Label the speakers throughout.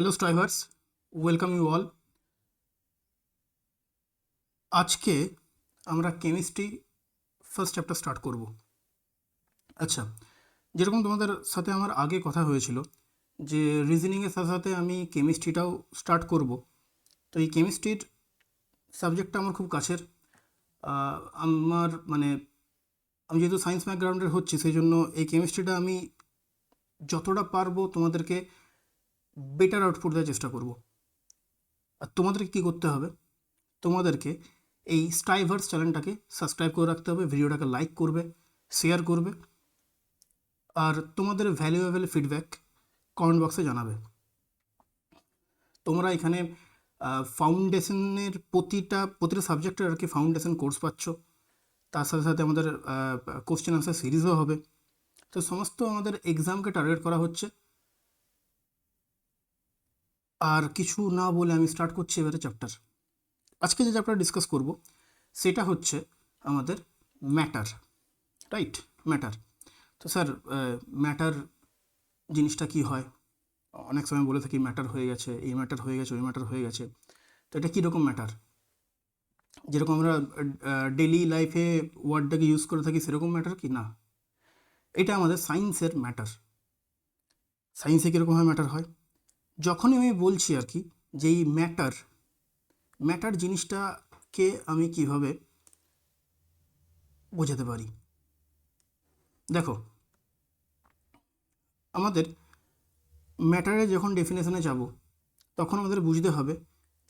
Speaker 1: Hello strivers, welcome you all. আজকে আমরা chemistry first chapter start করব। আচ্ছা, যেরকম তোমাদের সাথে আমার আগে কথা হয়েছিল যে রিজনিংয়ের সাথে সাথে আমি কেমিস্ট্রিটাও স্টার্ট করব। তো এই কেমিস্ট্রির সাবজেক্টটা আমার খুব কাছের। আমার মানে আমি যেহেতু সায়েন্স ব্যাকগ্রাউন্ডের হচ্ছি, সেই জন্য এই কেমিস্ট্রিটা আমি যতটা পারবো তোমাদেরকে বেটার আউটপুট দেওয়ার চেষ্টা করব। আর তোমাদেরকে কী করতে হবে, তোমাদেরকে এই স্ট্রাইভার্স চ্যানেলটাকে সাবস্ক্রাইব করে রাখতে হবে, ভিডিওটাকে লাইক করবে, শেয়ার করবে, আর তোমাদের ভ্যালুয়েবল ফিডব্যাক কমেন্ট বক্সে জানাবে। তোমরা এখানে ফাউন্ডেশনের প্রতিটা সাবজেক্টের আর কি ফাউন্ডেশন কোর্স পাচ্ছ। তার সাথে সাথে আমাদের কোশ্চেন আনসার সিরিজও হবে। তো সমস্ত আমাদের এক্সামকে টার্গেট করা হচ্ছে। আর কিছু না বলে আমি স্টার্ট করছি এবারে চ্যাপ্টার। আজকে যে চ্যাপ্টার ডিসকাস করব সেটা হচ্ছে আমাদের ম্যাটার, রাইট? ম্যাটার। তো স্যার, ম্যাটার জিনিসটা কি হয়? অনেক সময় বলে থাকি ম্যাটার হয়ে গেছে, এই ম্যাটার হয়ে গেছে, ওই ম্যাটার হয়ে গেছে। তো এটা কীরকম ম্যাটার? যেরকম আমরা ডেলি লাইফে ওয়ার্ডটাকে ইউজ করে থাকি সেরকম ম্যাটার কি না? এটা আমাদের সায়েন্সের ম্যাটার। সায়েন্সে কীরকমভাবে ম্যাটার হয়? যখনই আমি বলছি আর কি যে এই ম্যাটার জিনিসটাকে আমি কিভাবে বোঝাতে পারি। দেখো, আমাদের ম্যাটারে যখন ডেফিনেশনে যাব তখন আমাদের বুঝতে হবে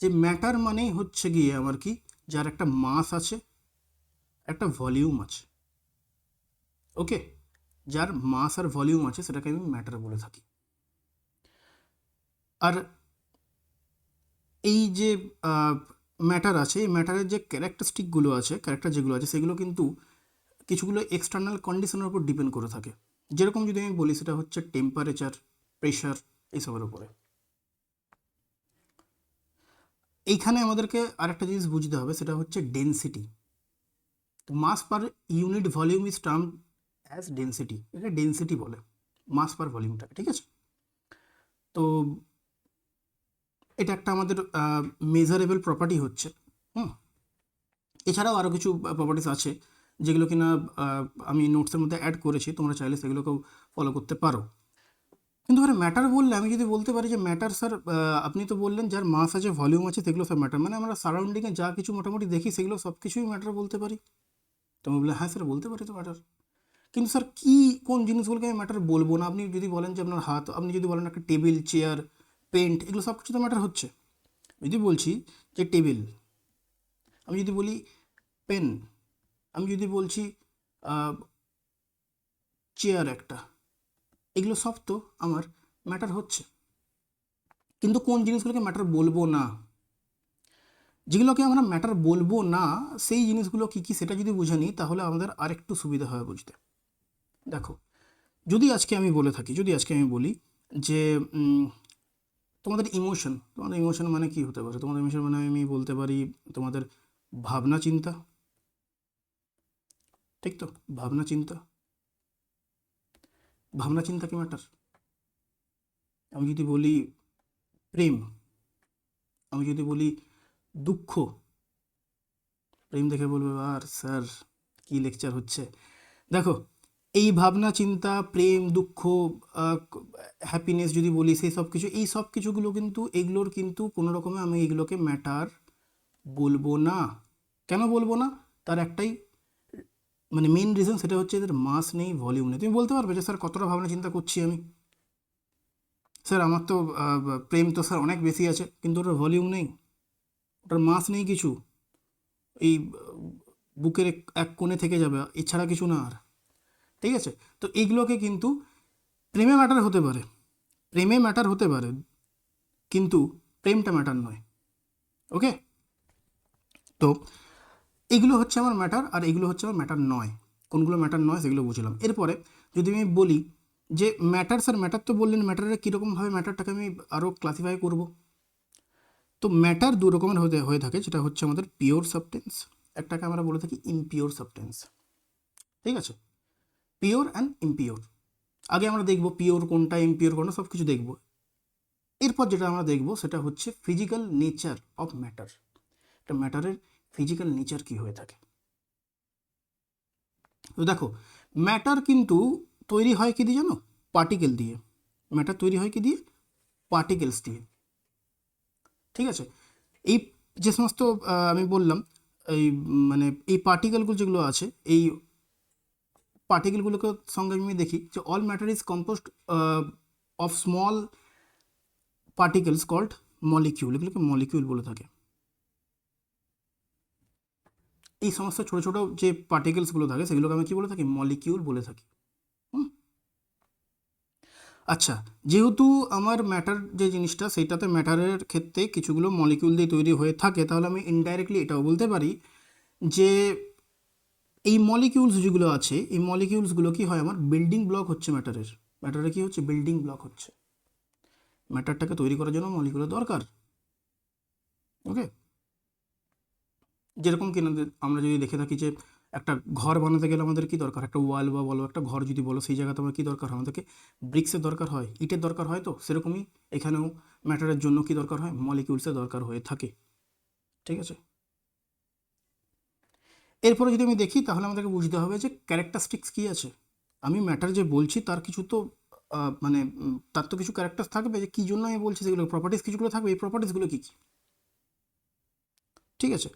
Speaker 1: যে ম্যাটার মানেই হচ্ছে গিয়ে আমার কি, যার একটা মাস আছে, একটা ভলিউম আছে। ওকে, যার মাস আর ভলিউম আছে সেটাকে আমি ম্যাটার বলে থাকি। আর এই যে ম্যাটার আছে, এই ম্যাটারের যে ক্যারেক্টারিস্টিকগুলো আছে, ক্যারেক্টার যেগুলো আছে সেগুলো কিন্তু কিছুগুলো এক্সটার্নাল কন্ডিশনের উপর ডিপেন্ড করে থাকে। যেরকম যদি আমি বলি সেটা হচ্ছে টেম্পারেচার, প্রেশার, এইসবের উপরে। এইখানে আমাদেরকে আরেকটা জিনিস বুঝতে হবে, সেটা হচ্ছে ডেনসিটি। তো mass per unit volume is term as density. এটা ডেনসিটি বলে মাস পার ভলিউমটাকে, ঠিক আছে? তো এটা একটা আমাদের মেজারেবল প্রপার্টি হচ্ছে। হুম, এছাড়াও আরও কিছু প্রপার্টিস আছে যেগুলো কিনা আমি নোটসের মধ্যে অ্যাড করেছি, তোমরা চাইলে সেগুলোকেও ফলো করতে পারো। কিন্তু এবারে ম্যাটার বললে আমি যদি বলতে পারি যে ম্যাটার স্যার, আপনি তো বললেন যার মাস আছে, ভলিউম আছে, সেগুলো সব ম্যাটার, মানে আমরা সারাউন্ডিংয়ে যা কিছু মোটামুটি দেখি সেগুলো সব কিছুই ম্যাটার বলতে পারি? তুমি বললে হ্যাঁ স্যার বলতে পারি তো ম্যাটার। কিন্তু স্যার কী কোন জিনিসগুলোকে আমি ম্যাটার বলবো না? আপনি যদি বলেন যে আপনার হাত, আপনি যদি বলেন একটা টেবিল, চেয়ার, পেন্ট, এগুলো সব কিছু তো ম্যাটার হচ্ছে। যদি বলছি যে টেবিল, আমি যদি বলি পেন, আমি যদি বলছি চেয়ার একটা, এগুলো সব তো আমার ম্যাটার হচ্ছে। কিন্তু কোন জিনিসগুলোকে ম্যাটার বলবো না, যেগুলোকে আমরা ম্যাটার বলবো না, সেই জিনিসগুলো কী কী সেটা যদি বুঝে নিই তাহলে আমাদের আরেকটু সুবিধা হয় বুঝতে। দেখো, যদি আজকে আমি বলে থাকি, যদি আজকে আমি বলি যে তোমাদের ইমোশন মানে কি হতে পারে? তোমাদের ইমোশন মানে আমি বলতে পারি তোমাদের ভাবনা চিন্তা, ঠিক তো? ভাবনা চিন্তা, ভাবনা চিন্তা কি ম্যাটার? আমি যদি বলি প্রেম, আমি যদি বলি দুঃখ, প্রেম দেখে বলবে আর স্যার কি লেকচার হচ্ছে। দেখো, এই ভাবনা চিন্তা, প্রেম, দুঃখ, হ্যাপিনেস যদি বলি, সেই সব কিছু, এই সব কিছুগুলো কিন্তু এগুলোর কিন্তু কোনো রকমে আমি এগুলোকে ম্যাটার বলবো না। কেন বলবো না? তার একটাই মানে মেন রিজন, সেটা হচ্ছে এদের মাস নেই, ভলিউম নেই। তুমি বলতে পারবে যে স্যার কতটা ভাবনা চিন্তা করছি আমি, স্যার আমার তো প্রেম তো স্যার অনেক বেশি আছে, কিন্তু ওটার ভলিউম নেই, ওটার মাস নেই কিছু, এই বুকের এক কোণে থেকে যাবে, এছাড়া কিছু না আর, ঠিক আছে? তো এইগুলোকে কিন্তু প্রেমে ম্যাটার হতে পারে, প্রেমে ম্যাটার হতে পারে, কিন্তু প্রেমটা ম্যাটার নয়। ওকে, তো এগুলো হচ্ছে আমার ম্যাটার, আর এগুলো হচ্ছে আমার ম্যাটার নয়। কোনগুলো ম্যাটার নয় সেগুলো বুঝলাম। এরপরে যদি আমি বলি যে ম্যাটার, স্যার ম্যাটার তো বললেন, ম্যাটারের কীরকমভাবে ম্যাটারটাকে আমি আরও ক্লাসিফাই করব? তো ম্যাটার দু রকমের হয়ে থাকে, যেটা হচ্ছে আমাদের পিওর সাবস্টেন্স, একটাকে আমরা বলে থাকি ইমপিওর সাবস্টেন্স, ঠিক আছে? Pure and impure. আগে আমরা দেখব পিওর কোনটা, ইমপিওর কোনটা, সব কিছু দেখব। এরপর যেটা আমরা দেখব সেটা হচ্ছে ফিজিক্যাল নেচার অফ ম্যাটার। একটা ম্যাটারের ফিজিক্যাল নেচার কি হয়ে থাকে। তো দেখো, ম্যাটার কিন্তু তৈরি হয় কি দিয়ে জানো? পার্টিকেল দিয়ে। ম্যাটার তৈরি হয় কি দিয়ে? পার্টিকেলস দিয়ে। ঠিক আছে, এই যে সমস্ত আমি বললাম, এই মানে এই পার্টিকেলগুলো যেগুলো আছে, এই পার্টিকেলগুলোকে সঙ্গে আমি দেখি যে all matter is composed of small particles called molecule. এগুলোকে মলিকিউল বলে থাকে। এই সমস্ত ছোট ছোট যে পার্টিকেলসগুলো থাকে সেগুলোকে আমি কি বলে থাকি? মলিকিউল বলে থাকি। আচ্ছা, যেহেতু আমার ম্যাটার যে জিনিসটা, সেইটাতে ম্যাটারের ক্ষেত্রে কিছুগুলো মলিকিউল দিয়ে তৈরি হয়ে থাকে, তাহলে আমি ইনডাইরেক্টলি এটাও বলতে পারি যে এই মলিকিউলস যেগুলো আছে, এই মলিকিউলসগুলো কি হয়? আমার বিল্ডিং ব্লক হচ্ছে ম্যাটারের। ম্যাটারে কি হচ্ছে? বিল্ডিং ব্লক হচ্ছে। ম্যাটারটাকে তৈরি করার জন্য মলিকিউলের দরকার। ওকে, যেরকম কিনা আমরা যদি দেখে থাকি যে একটা ঘর বানাতে গেলে আমাদের কি দরকার? একটা ওয়াল বা বলো, একটা ঘর যদি বলো, সেই জায়গাতে আমার কী দরকার হয়? আমাদেরকে ব্রিক্সের দরকার হয়, ইটের দরকার হয়। তো সেরকমই এখানেও ম্যাটারের জন্য কি দরকার হয়? মলিকিউলসের দরকার হয়ে থাকে। ঠিক আছে, এরপরে যদি আমি দেখি তাহলে আমাদেরকে বুঝতে হবে যে ক্যারেক্টারিস্টিক্স কী আছে। আমি ম্যাটার যে বলছি তার কিছু তো মানে তার তো কিছু ক্যারেক্টার থাকবে, যে কী জন্য আমি বলছি সেগুলো প্রপার্টিস কিছুগুলো থাকবে। এই প্রপার্টিসগুলো কী কী? ঠিক আছে,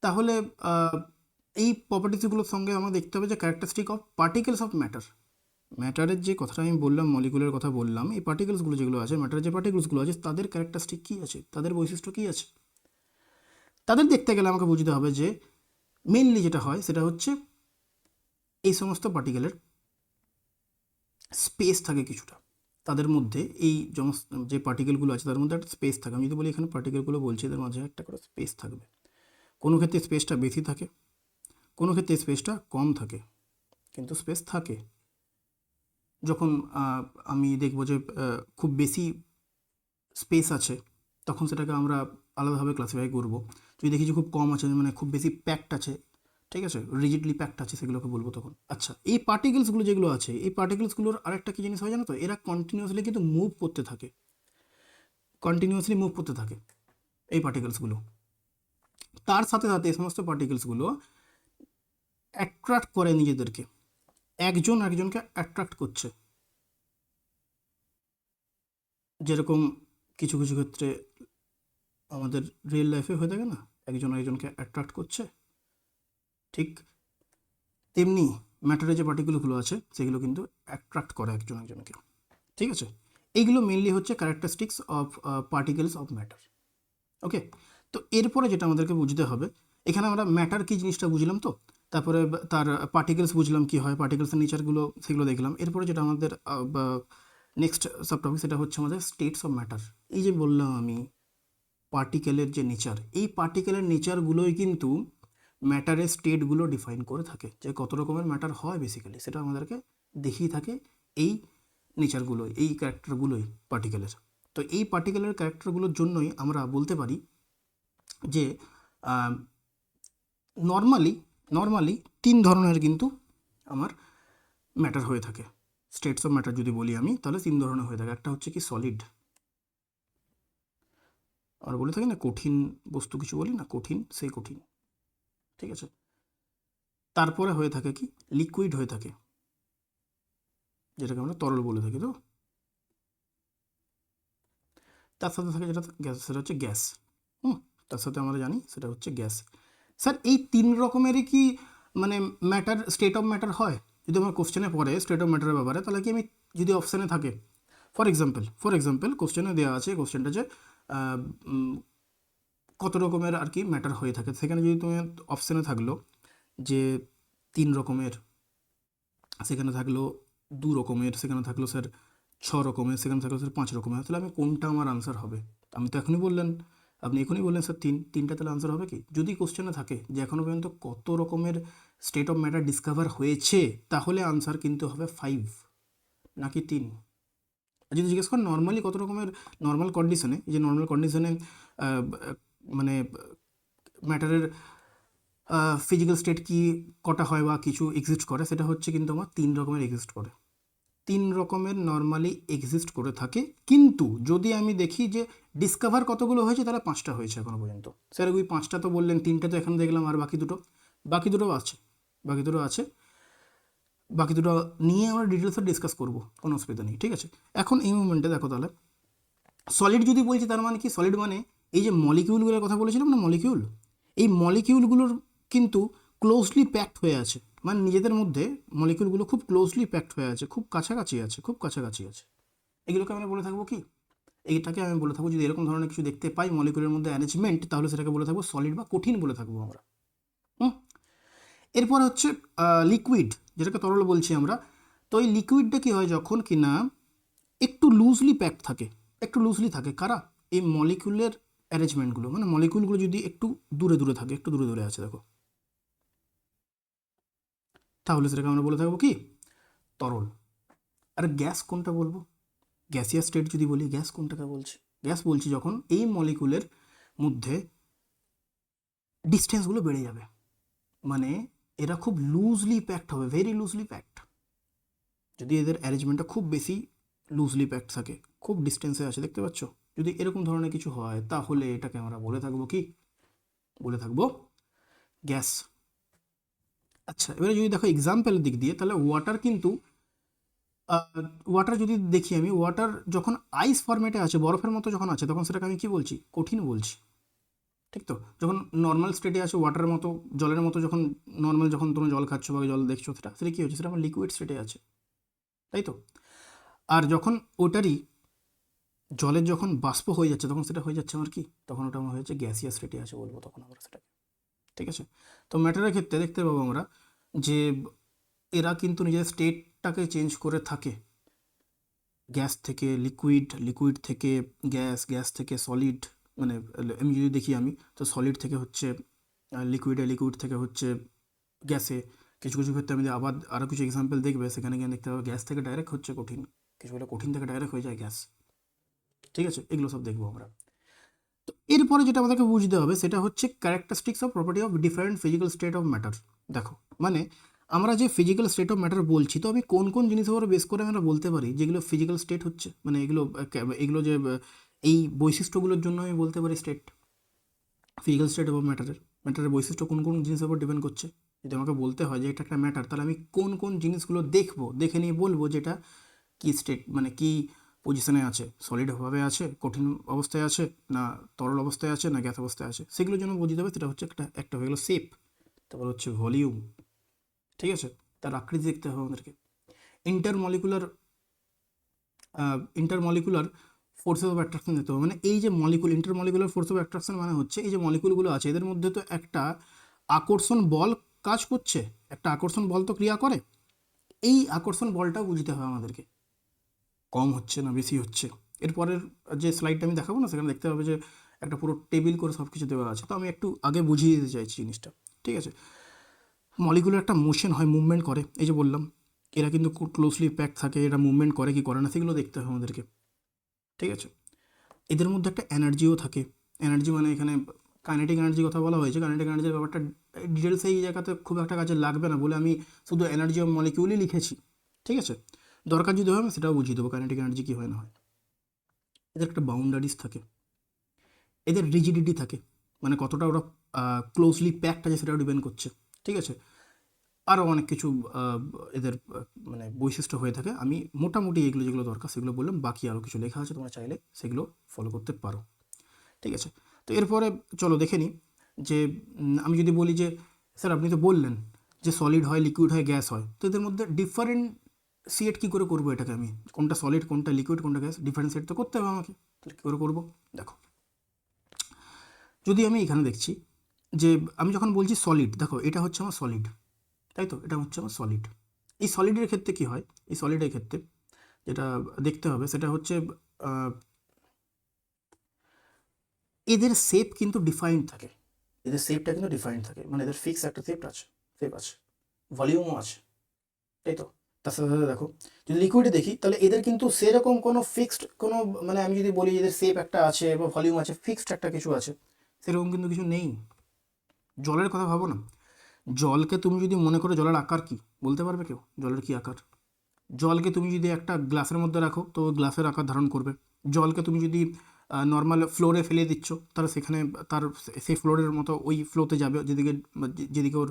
Speaker 1: তাহলে এই প্রপার্টিসগুলোর সঙ্গে আমরা দেখতে হবে যে characteristic of particles of matter. ম্যাটারের যে কথাটা আমি বললাম, মলিকুলের কথা বললাম, এই পার্টিকেলসগুলো যেগুলো আছে, ম্যাটারের যে পার্টিকেলসগুলো আছে, তাদের ক্যারেক্টারিস্টিক কী আছে, তাদের বৈশিষ্ট্য কী আছে, তাদের দেখতে গেলে আমাকে বুঝতে হবে যে মেইনলি যেটা হয় সেটা হচ্ছে এই সমস্ত পার্টিকেলের স্পেস থাকে কিছুটা। তাদের মধ্যে এই যে পার্টিকেলগুলো আছে তার মধ্যে একটা স্পেস থাকে। আমি যদি বলি এখানে পার্টিকেলগুলো বলছি, এদের মাঝে একটা করে স্পেস থাকবে। কোনো ক্ষেত্রে স্পেসটা বেশি থাকে, কোনো ক্ষেত্রে স্পেসটা কম থাকে, কিন্তু স্পেস থাকে। যখন আমি দেখব যে খুব বেশি স্পেস আছে, তখন সেটাকে আমরা আলাদাভাবে ক্লাসিফাই করব। যদি দেখি যে খুব কম আছে, মানে খুব বেশি প্যাকড আছে, ঠিক আছে, রিজিডলি প্যাকড আছে, সেগুলোকে বলবো তখন। আচ্ছা, এই পার্টিকেলসগুলো যেগুলো আছে, এই পার্টিকেলসগুলোর আরেকটা কী জিনিস হয় জানো তো? এরা কন্টিনিউয়াসলি কিন্তু মুভ করতে থাকে, কন্টিনিউয়াসলি মুভ করতে থাকে এই পার্টিকেলসগুলো। তার সাথে সাথে এই সমস্ত পার্টিকেলসগুলো অ্যাট্রাক্ট করে নিজেদেরকে, একজন একজনকে অ্যাট্রাক্ট করছে। যেরকম কিছু কিছু ক্ষেত্রে আমাদের রিয়েল লাইফে হয়ে থাকে না, একজন একজনকে অ্যাট্রাক্ট করছে, ঠিক তেমনি ম্যাটারে যে পার্টিকেলগুলো আছে সেগুলো কিন্তু অ্যাট্রাক্ট করে একজন একজনকে। ঠিক আছে, এইগুলো মেনলি হচ্ছে characteristics of particles of matter. Okay, তো এরপরে যেটা আমাদেরকে বুঝতে হবে, এখানে আমরা ম্যাটার কী জিনিসটা বুঝলাম, তো তারপরে তার পার্টিকেলস বুঝলাম কী হয়, পার্টিকেলসের নেচারগুলো সেগুলো দেখলাম। এরপরে যেটা আমাদের নেক্সট সাব টপিক সেটা হচ্ছে আমাদের স্টেটস অফ ম্যাটার। এই যে বললাম আমি পার্টিকেলের যে নেচার, এই পার্টিকেলের নেচারগুলোই কিন্তু ম্যাটারের স্টেটগুলো ডিফাইন করে থাকে, যে কত রকমের ম্যাটার হয় বেসিক্যালি সেটা আমাদেরকে দেখিয়ে থাকে এই নেচারগুলোই, এই ক্যারেক্টারগুলোই পার্টিকেলের। তো এই পার্টিকেলের ক্যারেক্টারগুলোর জন্যই আমরা বলতে পারি যে নর্মালি 3 ধরনের কিন্তু আমার ম্যাটার হয়ে থাকে। স্টেটস অফ ম্যাটার যদি বলি আমি, তাহলে 3 ধরনের হয়ে থাকে। একটা হচ্ছে কি সলিড, আমরা বলে থাকি না কঠিন বস্তু, কিছু বলি না কঠিন, সেই কঠিন। ঠিক আছে, তারপরে হয়ে থাকে কি লিকুইড হয়ে থাকে, যেটাকে আমরা তরল বলে থাকি। তো তার সাথে থাকে যেটা গ্যাস, সেটা হচ্ছে গ্যাস। তার সাথে আমরা জানি সেটা হচ্ছে গ্যাস। স্যার এই 3 রকমেরই কি মানে ম্যাটার, স্টেট অফ ম্যাটার হয়? যদি আমার কোশ্চেনে পড়ে স্টেট অফ ম্যাটারের ব্যাপারে, তাহলে কি আমি যদি অপশানে থাকে, ফর এক্সাম্পল কোশ্চেনে দেওয়া আছে, কোশ্চেনটা যে কত রকমের আর কি ম্যাটার হয়ে থাকে, সেখানে যদি তুমি অপশানে থাকলো যে 3 রকমের, সেখানে থাকলো 2 রকমের, সেখানে থাকলো স্যার 6 রকমের, সেখানে থাকলো স্যার 5 রকমের, তাহলে আমি কোনটা আমার আনসার হবে? আপনি তো এখনই বললেন, স্যার তিনটা, তাহলে আনসার হবে কি? যদি কোশ্চেনে থাকে যে এখনও পর্যন্ত কত রকমের স্টেট অফ ম্যাটার ডিসকভার হয়েছে, তাহলে আনসার কিন্তু হবে 5 নাকি 3। আর যদি জিজ্ঞেস করেন নর্মালি কত রকমের, নর্মাল কন্ডিশনে, এই যে নর্মাল কন্ডিশনে মানে ম্যাটারের ফিজিক্যাল স্টেট কি কটা হয় বা কিছু এক্সিস্ট করে, সেটা হচ্ছে কিন্তু আমার 3 রকমের এক্সিস্ট করে। তিন রকমের নর্মালি এক্সিস্ট করে থাকে, কিন্তু যদি আমি দেখি যে ডিসকভার কতগুলো হয়েছে, তাহলে 5টা হয়েছে এখনো পর্যন্ত। স্যার ওই 5টা তো বললেন, 3টে তো এখানে দেখলাম, আর বাকি দুটো আছে, বাকি দুটো নিয়ে আমরা ডিটেলসে ডিসকাস করবো, কোনো অসুবিধা নেই, ঠিক আছে। এখন এই মুভমেন্টে দেখো তাহলে সলিড যদি বলছি, তার মানে কি, সলিড মানে এই যে মলিকিউলগুলোর কথা বলেছিলাম না, মলিকিউল, এই মলিকিউলগুলোর কিন্তু ক্লোজলি প্যাকড হয়ে আছে, মানে নিজেদের মধ্যে মলিকিউলগুলো খুব ক্লোজলি প্যাকড হয়ে আছে, খুব কাছাকাছি আছে। এগুলোকে আমরা বলে থাকবো কি, এইটাকে আমি বলে থাকবো, যদি এরকম ধরনের কিছু দেখতে পাই মলিকিউলের মধ্যে অ্যারেঞ্জমেন্ট, তাহলে সেটাকে বলে থাকবো সলিড বা কঠিন বলে থাকবো আমরা। এরপর হচ্ছে লিকুইড, যেটাকে তরল বলছি আমরা। তো এই লিকুইডটা কী হয়, যখন কিনা একটু লুজলি প্যাকড থাকে, কারা, এই মলিকিউলের অ্যারেঞ্জমেন্টগুলো, মানে মলিকিউলগুলো যদি একটু দূরে থাকে, একটু দূরে আছে দেখো, তাহলে সেটাকে আমরা বলে থাকবো কি, তরল। আর গ্যাস কোনটা বলবো, গ্যাসিয়াস স্টেট যদি বলি, গ্যাস কোনটাকে বলছি, গ্যাস বলছি যখন এই মলিকিউলের মধ্যে ডিস্টেন্সগুলো বেড়ে যাবে, মানে এরা খুব লুজলি প্যাকড হবে, ভেরি লুজলি প্যাকড। যদি এদের অ্যারেঞ্জমেন্টটা খুব বেশি লুজলি প্যাকড থাকে, খুব ডিস্টেন্সে আছে, দেখতে পাচ্ছ, যদি এরকম ধরনের কিছু হয়, তাহলে এটাকে আমরা বলে থাকবো কি, বলে থাকবো গ্যাস। আচ্ছা, এবারে যদি দেখো এক্সাম্পলের দিক দিয়ে, তাহলে ওয়াটার কিন্তু, ওয়াটার যদি দেখি আমি, ওয়াটার যখন আইস ফরম্যাটে আছে, বরফের মতো যখন আছে, তখন সেটাকে আমি কি বলছি, কঠিন বলছি, ঠিক তো। যখন নর্মাল স্টেটে আছে, ওয়াটারের মতো, জলের মতো, যখন নর্মাল, যখন তুমি জল খাচ্ছ বা জল দেখছো, সেটা কী হচ্ছে, সেটা আমার লিকুইড স্টেটে আছে, তাই তো। আর যখন ওটারই জলের যখন বাষ্প হয়ে যাচ্ছে, তখন সেটা হয়ে যাচ্ছে আমার কি, তখন ওটা আমার হয়ে যাচ্ছে গ্যাসিয়াস স্টেটে আছে বলবো তখন আমরা সেটাকে, ঠিক আছে। তো ম্যাটারের ক্ষেত্রে দেখতে পাবো আমরা যে এরা কিন্তু নিজের স্টেটটাকে চেঞ্জ করে থাকে, গ্যাস থেকে লিকুইড, লিকুইড থেকে গ্যাস, গ্যাস থেকে সলিড, মানে আমি যদি দেখি আমি, তো সলিড থেকে হচ্ছে লিকুইডে, লিকুইড থেকে হচ্ছে গ্যাসে, কিছু কিছু ক্ষেত্রে আমি আবার আরও কিছু এক্সাম্পল দেখবে, সেখানে গিয়ে দেখতে পাবো গ্যাস থেকে ডাইরেক্ট হচ্ছে কঠিন, কিছু হলে কঠিন থেকে ডাইরেক্ট হয়ে যায় গ্যাস, ঠিক আছে। এগুলো সব দেখবো আমরা। তো এরপরে যেটা আমাদেরকে বুঝতে হবে, সেটা হচ্ছে characteristics of property of different physical state of matter. দেখো, মানে আমরা যে ফিজিক্যাল স্টেট অফ ম্যাটার বলছি, তো আমি কোন কোন জিনিসের উপর বেস করে আমরা বলতে পারি যেগুলো ফিজিক্যাল স্টেট হচ্ছে, মানে এগুলো যে এই বৈশিষ্ট্যগুলোর জন্য আমি বলতে পারি স্টেট, ফিজিক্যাল স্টেট অফ ম্যাটারের বৈশিষ্ট্য কোন কোন জিনিসের উপর ডিপেন্ড করছে। যদি আমাকে বলতে হয় যে এটা একটা ম্যাটার, তাহলে আমি কোন কোন জিনিসগুলো দেখে নিয়ে বলবো যেটা কি স্টেট, মানে কি পজিশনে আছে, সলিডভাবে আছে, কঠিন অবস্থায় আছে, না তরল অবস্থায় আছে, না গ্যাস অবস্থায় আছে, সেগুলোর জন্য বুঝতে হবে। সেটা হচ্ছে একটা হয়ে গেলো শেপ, তারপর হচ্ছে ভলিউম, ঠিক আছে, তার আকৃতি দেখতে হবে আমাদেরকে। Intermolecular intermolecular forces of attraction দেখতে হবে, মানে এই যে molecule, intermolecular force of attraction মানে হচ্ছে এই যে মলিকুলগুলো আছে, এদের মধ্যে তো একটা আকর্ষণ বল কাজ করছে, একটা আকর্ষণ বল তো ক্রিয়া করে, এই আকর্ষণ বলটাও বুঝতে হবে আমাদেরকে, কম হচ্ছে না বেশি হচ্ছে। এরপরের যে স্লাইডটা আমি দেখাবো না, সেখানে দেখতে হবে যে একটা পুরো টেবিল করে সব কিছু দেওয়া আছে, তো আমি একটু আগে বুঝিয়ে দিতে চাইছি জিনিসটা, ঠিক আছে। মলিকুলের একটা মোশন হয়, মুভমেন্ট করে, এই যে বললাম এরা কিন্তু খুব ক্লোজলি প্যাক থাকে, এরা মুভমেন্ট করে কি করে না, সেগুলো দেখতে হবে আমাদেরকে, ঠিক আছে। এদের মধ্যে একটা এনার্জিও থাকে, এনার্জি মানে এখানে কাইনেটিক এনার্জির কথা বলা হয়েছে, কাইনেটিক এনার্জির ব্যাপারটা ডিটেলস এই জায়গাতে খুব একটা কাজে লাগবে না বলে আমি শুধু এনার্জি অফ মলিকিউলই লিখেছি, ঠিক আছে। দরকার যদি হয় আমি সেটাও বুঝিয়ে দেবো কাইনেটিক এনার্জি কী হয় না হয়। এদের একটা বাউন্ডারিজ থাকে, এদের রিজিডিটি থাকে, মানে কতটা ওরা ক্লোজলি প্যাকড আছে সেটাও ডিপেন্ড করছে, ঠিক আছে। আরও অনেক কিছু এদের মানে বৈশিষ্ট্য হয়ে থাকে, আমি মোটামুটি এগুলো যেগুলো দরকার সেগুলো বললাম, বাকি আরও কিছু লেখা আছে, তোমরা চাইলে সেগুলো ফলো করতে পারো, ঠিক আছে। তো এরপরে চলো দেখে নিই যে আমি যদি বলি যে স্যার আপনি তো বললেন যে সলিড হয়, লিকুইড হয়, গ্যাস হয়, তো এদের মধ্যে ডিফারেন্সিয়েট কী করে করবো, এটাকে আমি কোনটা সলিড, কোনটা লিকুইড, কোনটা গ্যাস, ডিফারেন্সিয়েট তো করতে হবে আমাকে, তাহলে কী করে করবো, দেখো। যদি আমি এখানে দেখছি যে আমি যখন বলছি সলিড, দেখো এটা হচ্ছে আমার সলিড, তাই তো, এটা হচ্ছে আমার সলিড। এই সলিডের ক্ষেত্রে কী হয়, এই সলিডের ক্ষেত্রে যেটা দেখতে হবে সেটা হচ্ছে এদের শেপ কিন্তু ডিফাইন্ড থাকে, এদের শেপটা কিন্তু ডিফাইন্ড থাকে, মানে এদের ফিক্স একটা শেপ আছে, ভলিউমও আছে, তাই তো। তার সাথে সাথে দেখো যদি লিকুইডে দেখি, তাহলে এদের কিন্তু সেরকম কোনো ফিক্সড কোনো, মানে আমি যদি বলি এদের শেপ একটা আছে বা ভলিউম আছে, ফিক্সড একটা কিছু আছে, সেরকম কিন্তু কিছু নেই। জলের কথা ভাবো না, জলকে তুমি যদি মনে করো জলের আকার কি, বলতে পারবে কেউ জলের কি আকার, জলকে তুমি যদি একটা গ্লাসের মধ্যে রাখো তো গ্লাসের আকার ধারণ করবে। জলকে তুমি যদি নর্মাল ফ্লোরে ফেলে দিচ্ছ তাহলে সেখানে তার সেই ফ্লোরের মতো ওই ফ্লোতে যাবে, যেদিকে যেদিকে ওর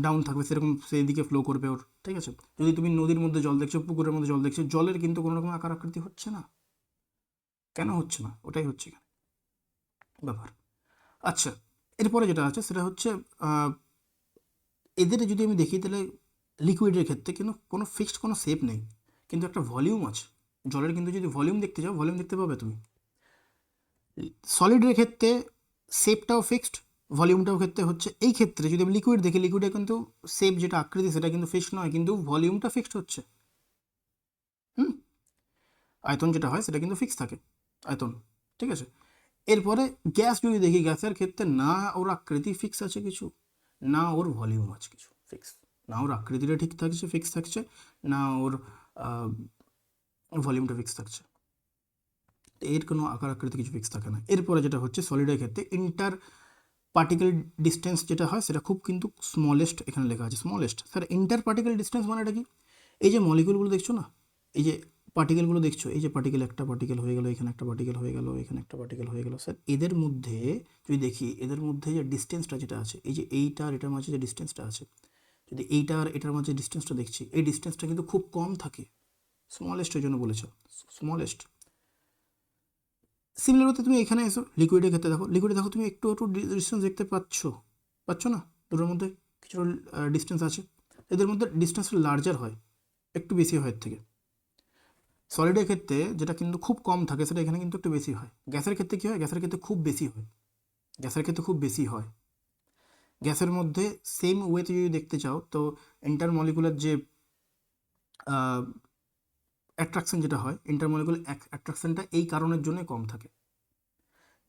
Speaker 1: ডাউন থাকবে সেরকম সেই দিকে ফ্লো করবে ওর। ঠিক আছে, যদি তুমি নদীর মধ্যে জল দেখছো, পুকুরের মধ্যে জল দেখছো, জলের কিন্তু কোনো রকম আকার আকৃতি হচ্ছে না। কেন হচ্ছে না? ওটাই হচ্ছে এখানে ব্যাপার। আচ্ছা, এরপরে যেটা আছে সেটা হচ্ছে এদের যদি আমি দেখি তাহলে লিকুইডের ক্ষেত্রে কিন্তু কোনো ফিক্সড কোনো শেপ নেই, কিন্তু একটা ভলিউম আছে। জলের কিন্তু যদি ভলিউম দেখতে যাও, ভলিউম দেখতে পাবে তুমি। সলিডের ক্ষেত্রে শেপটাও ফিক্সড, ভলিউমটাও ক্ষেত্রে হচ্ছে। এই ক্ষেত্রে যদি আমি লিকুইড দেখি, লিকুইডে কিন্তু শেপ যেটা আকৃতি সেটা কিন্তু ফিক্সড নয়, কিন্তু ভলিউমটা ফিক্সড হচ্ছে। হুম, আয়তন যেটা হয় সেটা কিন্তু ফিক্স থাকে, আয়তন। ঠিক আছে, এরপরে গ্যাস যদি দেখি, গ্যাসের ক্ষেত্রে না ওর আকৃতি ফিক্স আছে কিছু, না ওর ভলিউম আছে কিছু ফিক্স, না ওর আকৃতিটা ঠিক থাকছে ফিক্স থাকছে, না ওর ভলিউমটা ফিক্স থাকছে। এর কোনো আকার আকৃতি কিছু ফিক্স থাকে না। এরপরে যেটা হচ্ছে সলিডের ক্ষেত্রে ইন্টার পার্টিকেল ডিস্টেন্স যেটা হয় সেটা খুব কিন্তু স্মলেস্ট এখানে লেখা আছে, smallest. Sir inter particle distance মানে এটা কি? এই যে মলিকুলগুলো দেখছো না, এই যে পার্টিকেলগুলো দেখছো, এই যে পার্টিকেল, একটা পার্টিকেল হয়ে গেল, এখানে একটা পার্টিকেল হয়ে গেল, এখানে একটা পার্টিকেল হয়ে গেল। স্যার এদের মধ্যে যদি দেখি, এদের মধ্যে যে ডিস্টেন্সটা যেটা আছে, এই যে এইটা আর এটার মাঝে যে ডিস্টেন্সটা আছে, যদি এইটা আর এটার মাঝে ডিস্টেন্সটা দেখছি, এই ডিস্টেন্সটা কিন্তু খুব কম থাকে, স্মলেস্ট ওই জন্য বলেছ, স্মলেস্ট। সিমিলারলি তুমি এখানে এসো, লিকুইডের ক্ষেত্রে দেখো, লিকুইডে দেখো তুমি একটু একটু ডিস্টেন্স দেখতে পাচ্ছ না? দুটোর মধ্যে কিছুটা ডিস্টেন্স আছে। এদের মধ্যে ডিস্টেন্সটা লার্জার হয়, একটু বেশি হয় এর থেকে। সলিডের ক্ষেত্রে যেটা কিন্তু খুব কম থাকে সেটা এখানে কিন্তু একটু বেশি হয়। গ্যাসের ক্ষেত্রে কী হয়? গ্যাসের ক্ষেত্রে খুব বেশি হয়, গ্যাসের ক্ষেত্রে খুব বেশি হয়। গ্যাসের মধ্যে সেম ওয়েতে যদি দেখতে চাও তো ইন্টারমলিকুলার যে অ্যাট্রাকশন যেটা হয়, ইন্টারমলিকুলার অ্যাট্রাকশনটা এই কারণের জন্য কম থাকে।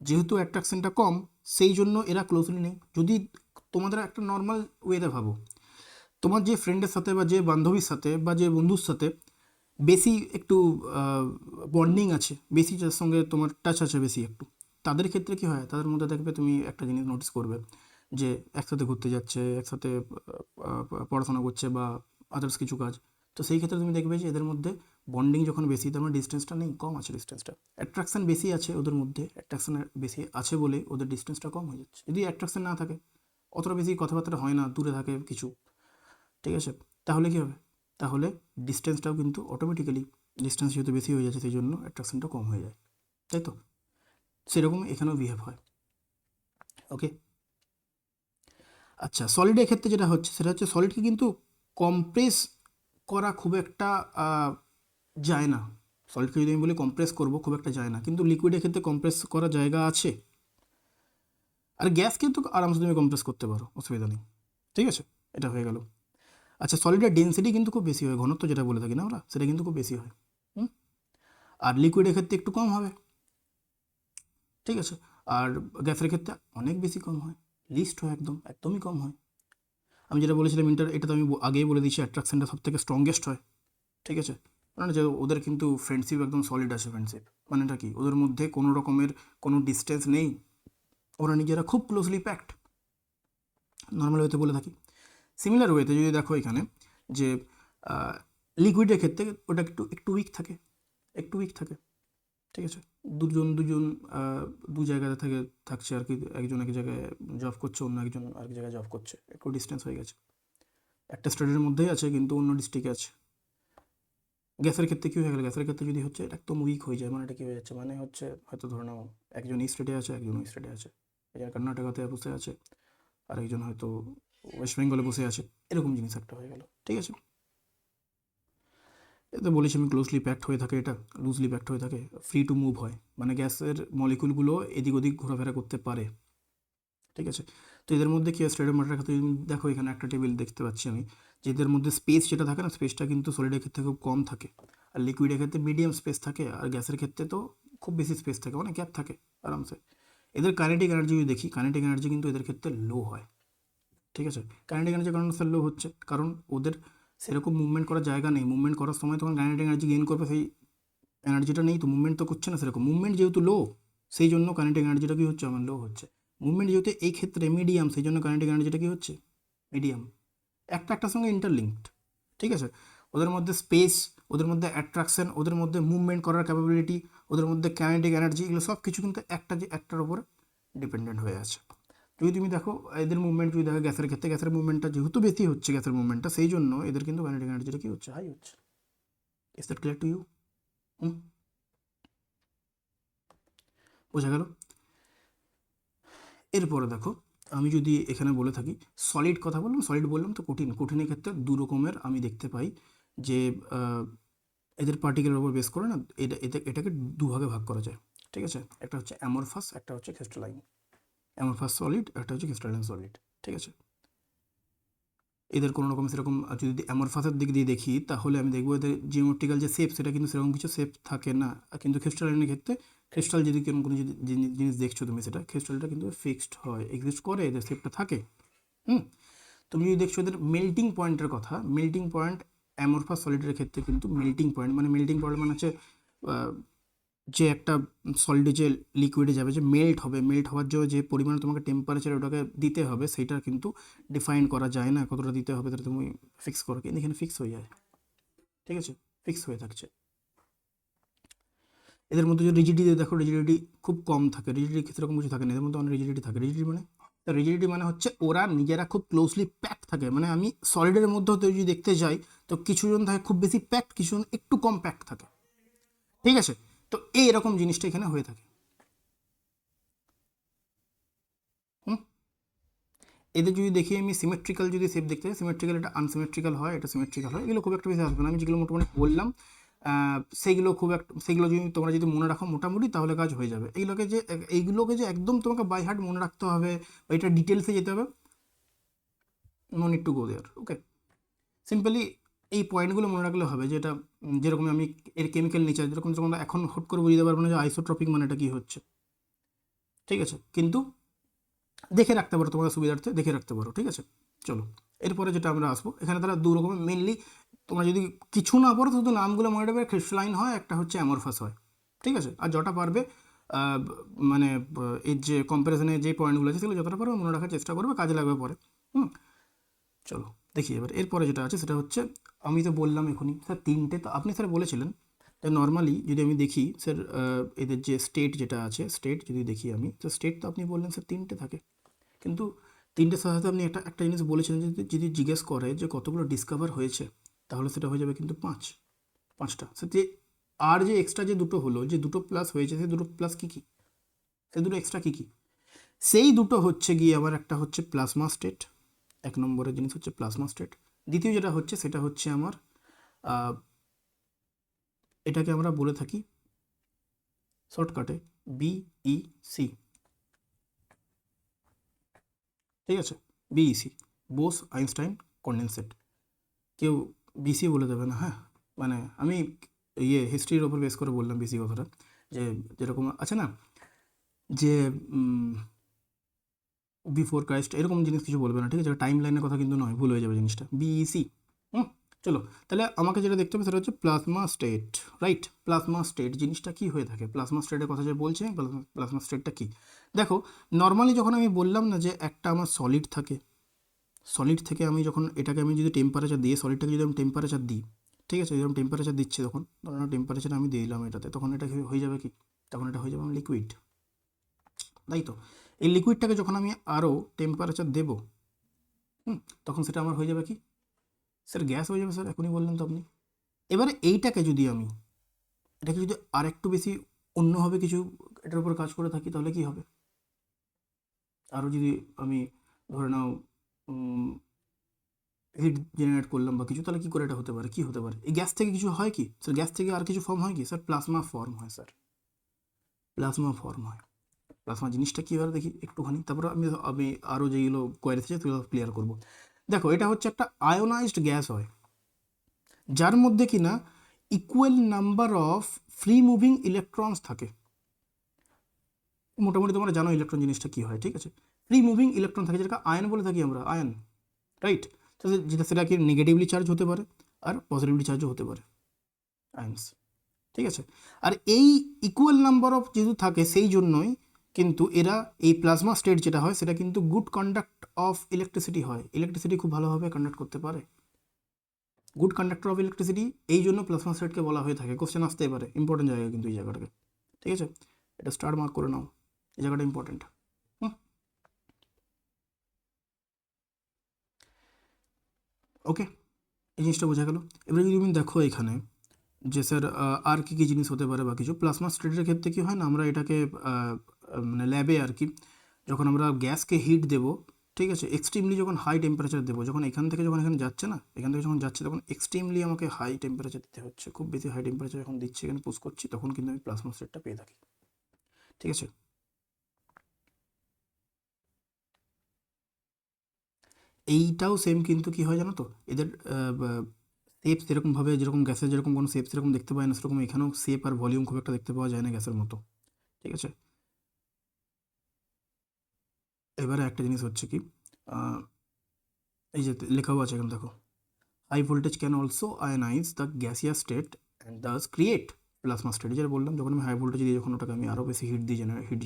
Speaker 1: যেহেতু অ্যাট্রাকশনটা কম সেই জন্য এরা ক্লোজলি নেই। যদি তোমাদের একটা নর্মাল ওয়েতে ভাবো, তোমার যে ফ্রেন্ডের সাথে বা যে বান্ধবীর সাথে বা যে বন্ধুর সাথে বেশি একটু বন্ডিং আছে, বেশি যার সঙ্গে তোমার টাচ আছে বেশি একটু, তাদের ক্ষেত্রে কী হয়? তাদের মধ্যে দেখবে তুমি একটা জিনিস নোটিস করবে যে একসাথে ঘুরতে যাচ্ছে, একসাথে পড়াশোনা করছে বা আদার্স কিছু কাজ। তো সেই ক্ষেত্রে তুমি দেখবে যে এদের মধ্যে বন্ডিং যখন বেশি, তার মানে ডিস্টেন্সটা নেই, কম আছে ডিস্টেন্সটা। অ্যাট্রাকশন বেশি আছে ওদের মধ্যে, অ্যাট্রাকশন বেশি আছে বলে ওদের ডিস্টেন্সটা কম হয়ে যাচ্ছে। যদি অ্যাট্রাকশন না থাকে, অতটা বেশি কথাবার্তা হয় না, দূরে থাকে কিছু, ঠিক আছে, তাহলে কী হবে? তাহলে ডিস্টেন্সটাও কিন্তু অটোমেটিক্যালি, ডিস্টেন্স যেহেতু বেশি হয়ে যাচ্ছে সেই জন্য অ্যাট্রাকশনটা কম হয়ে যায়, তাই তো? সেরকম এখানেও বিহেভ হয়। ওকে, আচ্ছা, সলিডের ক্ষেত্রে যেটা হচ্ছে সেটা হচ্ছে সলিডকে কিন্তু কম্প্রেস করা খুব একটা যায় না। সলিডকে যদি আমি বলি কম্প্রেস করবো, খুব একটা যায় না, কিন্তু লিকুইডের ক্ষেত্রে কম্প্রেস করার জায়গা আছে। আর গ্যাস কিন্তু আরামসে তুমি কম্প্রেস করতে পারো, অসুবিধা নেই। ঠিক আছে, এটা হয়ে গেল। আচ্ছা, সলিডের ডেন্সিটি কিন্তু খুব বেশি হয়, ঘনত্ব যেটা বলে থাকি না আমরা, সেটা কিন্তু খুব বেশি হয়। আর লিকুইডের ক্ষেত্রে একটু কম হবে, ঠিক আছে। আর গ্যাসের ক্ষেত্রে অনেক বেশি কম হয়, লিস্ট হয়, একদমই কম হয়। আমি যেটা বলেছিলাম এটা তো আমি আগেই বলে দিচ্ছি, অ্যাট্রাকশনটা সব থেকে স্ট্রংগেস্ট হয়, ঠিক আছে। মানে যে ওদের কিন্তু ফ্রেন্ডশিপ একদম সলিড আছে, ফ্রেন্ডশিপ মানেটা কি? ওদের মধ্যে কোনো রকমের কোনো ডিস্টেন্স নেই, ওরা নিজেরা খুব ক্লোজলি প্যাকড, নর্মাল ওয়েতে বলে থাকি। সিমিলার ওয়েতে যদি দেখো এখানে যে লিকুইডের ক্ষেত্রে ওটা একটু উইক থাকে, একটু উইক থাকে, ঠিক আছে। দুজন দু জায়গাতে থাকছে আর কি, একজন এক জায়গায় জব করছে, অন্য একজন আরেক জায়গায় জব করছে, একটু ডিস্টেন্স হয়ে গেছে, একটা স্টেটের মধ্যেই আছে কিন্তু অন্য ডিস্ট্রিক্টে আছে। গ্যাসের ক্ষেত্রে কী হয়ে গেল? গ্যাসের ক্ষেত্রে যদি হচ্ছে এটা একদম উইক হয়ে যায়, মানে এটা কী হয়ে যাচ্ছে, মানে হচ্ছে হয়তো ধরে নাও একজন এই স্টেটে আছে, একজন ওই স্টেটে আছে, একজন কর্ণাটকাতে বসে আছে, আর একজন হয়তো ওয়েস্ট বেঙ্গলে বসে আছে, এরকম জিনিস একটা হয়ে গেল, ঠিক আছে। এতে বলেছি আমি ক্লোজলি প্যাকড হয়ে থাকে, এটা লুজলি প্যাকড হয়ে থাকে, ফ্রি টু মুভ হয়, মানে গ্যাসের মলিকুলগুলো এদিক ওদিক ঘোরাফেরা করতে পারে, ঠিক আছে। তো এদের মধ্যে কী হয়, স্টেডের মাটার ক্ষেত্রে দেখো এখানে একটা টেবিল দেখতে পাচ্ছি আমি, যে এদের মধ্যে স্পেস যেটা থাকে না, স্পেসটা কিন্তু সলিডের ক্ষেত্রে খুব কম থাকে, আর লিকুইডের ক্ষেত্রে মিডিয়াম স্পেস থাকে, আর গ্যাসের ক্ষেত্রে তো খুব বেশি স্পেস থাকে, অনেক গ্যাপ থাকে আরামসে। এদের কাইনেটিক এনার্জি যদি দেখি, কাইনেটিক এনার্জি কিন্তু এদের ক্ষেত্রে লো হয়, ঠিক আছে। কাইনেটিক এনার্জি কারণ স্যার লো হচ্ছে, কারণ ওদের সেরকম মুভমেন্ট করার জায়গা নেই, মুভমেন্ট করার সময় তখন কাইনেটিক এনার্জি গেইন করবে, সেই এনার্জিটা নেই তো, মুভমেন্ট তো করছে না সেরকম, মুভমেন্ট যেহেতু লো সেই জন্য কাইনেটিক এনার্জিটা কী হচ্ছে, আমার লো হচ্ছে। মুভমেন্ট যেহেতু এই ক্ষেত্রে মিডিয়াম, সেই জন্য কাইনেটিক এনার্জিটা কী হচ্ছে, মিডিয়াম, একটার সঙ্গে ইন্টারলিঙ্কড, ঠিক আছে। ওদের মধ্যে স্পেস, ওদের মধ্যে অ্যাট্রাকশন, ওদের মধ্যে মুভমেন্ট করার ক্যাপাবিলিটি, ওদের মধ্যে কাইনেটিক এনার্জি, এগুলো সব কিছু কিন্তু একটা যে একটার উপর ডিপেন্ডেন্ট হয়ে আছে। যদি তুমি দেখো এদের মুভমেন্ট, যদি দেখো গ্যাসের ক্ষেত্রে, গ্যাসের মুভমেন্টটা যেহেতু বেশি হচ্ছে, গ্যাসের মুভমেন্টটা, সেই জন্য এদের কিন্তু কাইনেটিক এনার্জিটা কি হচ্ছে, হাই হচ্ছে। Is that clear to you? বোঝা গেল? এরপরে দেখো, আমি যদি এখানে বলে থাকি সলিড কথা বললাম, সলিড বললাম তো কঠিনের ক্ষেত্রে দু রকমের আমি দেখতে পাই যে এদের পার্টিকেলের উপর বেস করে না এটাকে দুভাগে ভাগ করা যায়। ঠিক আছে, একটা হচ্ছে অ্যামরফাস, একটা হচ্ছে ক্রিস্টালাইন। অ্যামরফাস সলিড, একটা হচ্ছে ক্রিস্টালাইন সলিড। ঠিক আছে, এদের কোনো রকম সেরকম যদি অ্যামরফাসের দিক দিয়ে দেখি তাহলে আমি দেখবো এদের জিওমেট্রিক্যাল যে শেপ সেটা কিন্তু সেরকম কিছু শেপ থাকে না, কিন্তু ক্রিস্টালাইনের ক্ষেত্রে ক্রিস্টাল যদি কোনো কোনো জিনিস দেখছো তুমি, সেটা ক্রিস্টালটা কিন্তু ফিক্সড হয়, এক্সিস্ট করে, এদের শেপটা থাকে। তুমি যদি দেখছো এদের মেল্টিং পয়েন্টের কথা, মেল্টিং পয়েন্ট অ্যামরফাস সলিডের ক্ষেত্রে কিন্তু মেল্টিং পয়েন্ট মানে হচ্ছে যে একটা সলিডে যে লিকুইডে যাবে, যে মেল্ট হবে, মেল্ট হওয়ার জন্য যে পরিমাণে তোমাকে টেম্পারেচার ওটাকে দিতে হবে সেটা কিন্তু ডিফাইন করা যায় না, কতটা দিতে হবে সেটা তুমি ফিক্স করো, কিন্তু এখানে ফিক্স হয়ে যায়। ঠিক আছে, ফিক্স হয়ে থাকছে। এদের মধ্যে যে রিজিডিটি দেখো, রিজিডিটি খুব কম থাকে, রিজিডিটির ক্ষেত্রে এরকম কিছু থাকে না, এদের মধ্যে অনেক রিজিডিটি থাকে। রিজিডিটি মানে হচ্ছে ওরা নিজেরা খুব ক্লোজলি প্যাক থাকে, মানে আমি সলিডের মধ্যে যদি দেখতে যাই তো কিছুজন থাকে খুব বেশি প্যাকড, কিছুজন একটু কম প্যাকড থাকে। ঠিক আছে, তো এইরকম জিনিসটা এখানে হয়ে থাকে। এদের যদি দেখি আমি সিমেট্রিক্যাল যদি শেপ দেখতে চাই, সিমেট্রিক্যাল, এটা আনসিমেট্রিক্যাল হয়, এটা সিমেট্রিক্যাল হয়, এগুলো খুব একটা বেশি আসবে না, আমি যেগুলো মোটামুটি বললাম সেইগুলো সেইগুলো যদি তোমরা যদি মনে রাখো মোটামুটি তাহলে কাজ হয়ে যাবে। এইগুলোকে যে একদম তোমাকে বাই হার্ট মনে রাখতে হবে বা এটা ডিটেলসে যেতে হবে, no need to go there. Okay, simply এই পয়েন্টগুলো মনে রাখলে হবে, যেটা যেরকম আমি এর কেমিক্যাল নেচার যেরকম তোমরা এখন হুট করে বুঝতে পারবো না যে আইসোট্রপিক মানে এটা কী হচ্ছে। ঠিক আছে, কিন্তু দেখে রাখতে পারো, তোমাদের সুবিধার্থে দেখে রাখতে পারো। ঠিক আছে, চলো এরপরে যেটা আমরা আসবো, এখানে তারা দু রকমের মেনলি, তোমরা যদি কিছু না পড়ো শুধু নামগুলো মনে রাখবে, ক্রিস্টালাইন হয়, একটা হচ্ছে অ্যামরফাস হয়। ঠিক আছে, আর যটা পারবে মানে এর যে কম্প্যারিজনে যে পয়েন্টগুলো আছে সেগুলো যতটা পারবে মনে রাখার চেষ্টা করবে, কাজে লাগবে পরে। চলো দেখি এবার এরপরে যেটা আছে সেটা হচ্ছে, আমি তো বললাম এখনই স্যার তিনটে, তো আপনি স্যার বলেছিলেন যে নর্মালি যদি আমি দেখি স্যার এদের যে স্টেট যেটা আছে, স্টেট যদি দেখি আমি, তো স্টেট তো আপনি বললেন স্যার তিনটে থাকে, কিন্তু তিনটের সাথে সাথে আপনি একটা জিনিস বলেছিলেন যে যদি জিজ্ঞেস করে যে কতগুলো ডিসকভার হয়েছে তাহলে সেটা হয়ে যাবে কিন্তু পাঁচটা। যে আর যে এক্সট্রা যে দুটো হলো, যে দুটো প্লাস হয়েছে, সেই দুটো প্লাস কী কী, সেই দুটো এক্সট্রা কী কী, সেই দুটো হচ্ছে গিয়ে আবার একটা হচ্ছে প্লাজমা স্টেট, এক নম্বরের জিনিস হচ্ছে প্লাজমা স্টেট। দ্বিতীয় যেটা হচ্ছে সেটা হচ্ছে আমার এটাকে আমরা বলে থাকি শর্টকাটে বিইসি। ঠিক আছে, বিইসি, বোস আইনস্টাইন কন্ডেনসেট। কেউ বিসি বলে দেবে না, হ্যাঁ, মানে আমি হিস্ট্রির ওপর বেস করে বললাম বিসি কথাটা, যে যেরকম আছে না যে বিফোর ক্রাইস্ট, এরকম জিনিস কিছু বলবে না। ঠিক আছে, টাইম লাইনের কথা কিন্তু নয়, ভুল হয়ে যাবে জিনিসটা, বিইসি। চলো তাহলে আমাকে যেটা দেখতে হবে সেটা হচ্ছে plasma state, right? Plasma state জিনিসটা কি হয়ে থাকে, প্লাজমা স্টেটের কথা যে বলছে, প্লাজমা স্টেটটা কি? দেখো নর্মালি যখন আমি বললাম না যে একটা আমার সলিড থাকে, সলিড থেকে আমি যখন এটাকে আমি যদি টেম্পারেচার দিই, সলিডটাকে যদি আমি টেম্পারেচার দিই, ঠিক আছে, যখন টেম্পারেচার দিচ্ছি তখন ধরুন টেম্পারেচার আমি দিয়ে দিলাম এটাতে, তখন এটা হয়ে যাবে কি, তখন এটা হয়ে যাবে আমার লিকুইড, তাই তো? এই লিকুইডটাকে যখন আমি আরও টেম্পারেচার দেবো, তখন সেটা আমার হয়ে যাবে কি স্যার, গ্যাস হয়ে যাবে স্যার, এখনই বললেন তো আপনি। এবারে এইটাকে যদি আমি এটাকে যদি আর একটু বেশি অন্যভাবে কিছু এটার উপর কাজ করে থাকি তাহলে কি হবে, আরও যদি আমি ধরে নাও হিট জেনারেট করলাম বা কিছু, তাহলে কী করে এটা হতে পারে, কী হতে পারে? এই গ্যাস থেকে কিছু হয় কি স্যার, গ্যাস থেকে আর কিছু ফর্ম হয় কি স্যার? প্লাজমা ফর্ম হয় স্যার, প্লাজমা ফর্ম হয়। প্লাজমা জিনিসটা কী এবার দেখি একটুখানি, তারপরে আমি আরও যেগুলো কোয়ারি আছে সেগুলো ক্লিয়ার করবো। দেখো এটা হচ্ছে একটা আয়োনাইজড গ্যাস হয়, যার মধ্যে কিনা equal number of free moving electrons থাকে। মোটামুটি তোমরা জানো ইলেকট্রন জিনিসটা কী হয়, ঠিক আছে? ফ্রি মুভিং ইলেকট্রন থাকে, যেটাকে আয়ন বলে থাকি আমরা, আয়ন, রাইট? তো যেটা সেটা কি নেগেটিভলি চার্জ হতে পারে আর পজিটিভলি চার্জও হতে পারে, আয়নস। ঠিক আছে, আর এই ইকুয়াল নাম্বার অফ যেহেতু থাকে সেই জন্যই কিন্তু এরা এই প্লাজমা স্টেট যেটা হয় সেটা কিন্তু গুড কন্ডাক্ট অফ ইলেকট্রিসিটি হয়, ইলেকট্রিসিটি খুব ভালোভাবে কন্ডাক্ট করতে পারে। গুড কন্ডাক্টর অফ ইলেকট্রিসিটি, এই জন্য প্লাজমা স্টেটকে বলা হয়ে থাকে। কোশ্চেন আসতেই পারে, ইম্পর্টেন্ট জায়গা কিন্তু এই জায়গাটাকে, ঠিক আছে, এটা স্টার মার্ক করে নাও, এই জায়গাটা ইম্পর্টেন্ট। ওকে, এই জিনিসটা বোঝা গেল। এবারে যদি তুমি দেখো এখানে যে স্যার আর কী কী জিনিস হতে পারে বা কিছু, প্লাজমা স্টেটের ক্ষেত্রে কী হয় না, আমরা এটাকে মানে ল্যাবে আর কি, যখন আমরা গ্যাসকে হিট দেবো, ঠিক আছে, এক্সট্রিমলি যখন হাই টেম্পারেচার দেবো, যখন এখান থেকে যখন এখানে যাচ্ছে না, এখান থেকে যখন যাচ্ছে তখন এক্সট্রিমলি আমাকে হাই টেম্পারেচার দিতে হচ্ছে, খুব বেশি হাই টেম্পারেচার যখন দিচ্ছি, এখানে পুশ করছি, তখন কিন্তু আমি প্লাজমা স্টেটটা পেয়ে থাকি, ঠিক আছে। এইটাও সেম কিন্তু কী হয় জানো তো, এদের শেপ সেরকমভাবে, যেরকম গ্যাসের যেরকম কোনো শেপ সেরকম দেখতে পায় না, সেরকম এখানেও শেপ আর ভলিউম খুব একটা দেখতে পাওয়া যায় না গ্যাসের মতো, ঠিক আছে। এবারে একটা জিনিস হচ্ছে কি, এই যে লেখাও আছে এখানে দেখো, high voltage can also ionize the gaseous state and thus create plasma state. যেটা বললাম, যখন আমি হাই ভোল্টেজ দিয়ে যখন ওটাকে আমি আরও বেশি হিট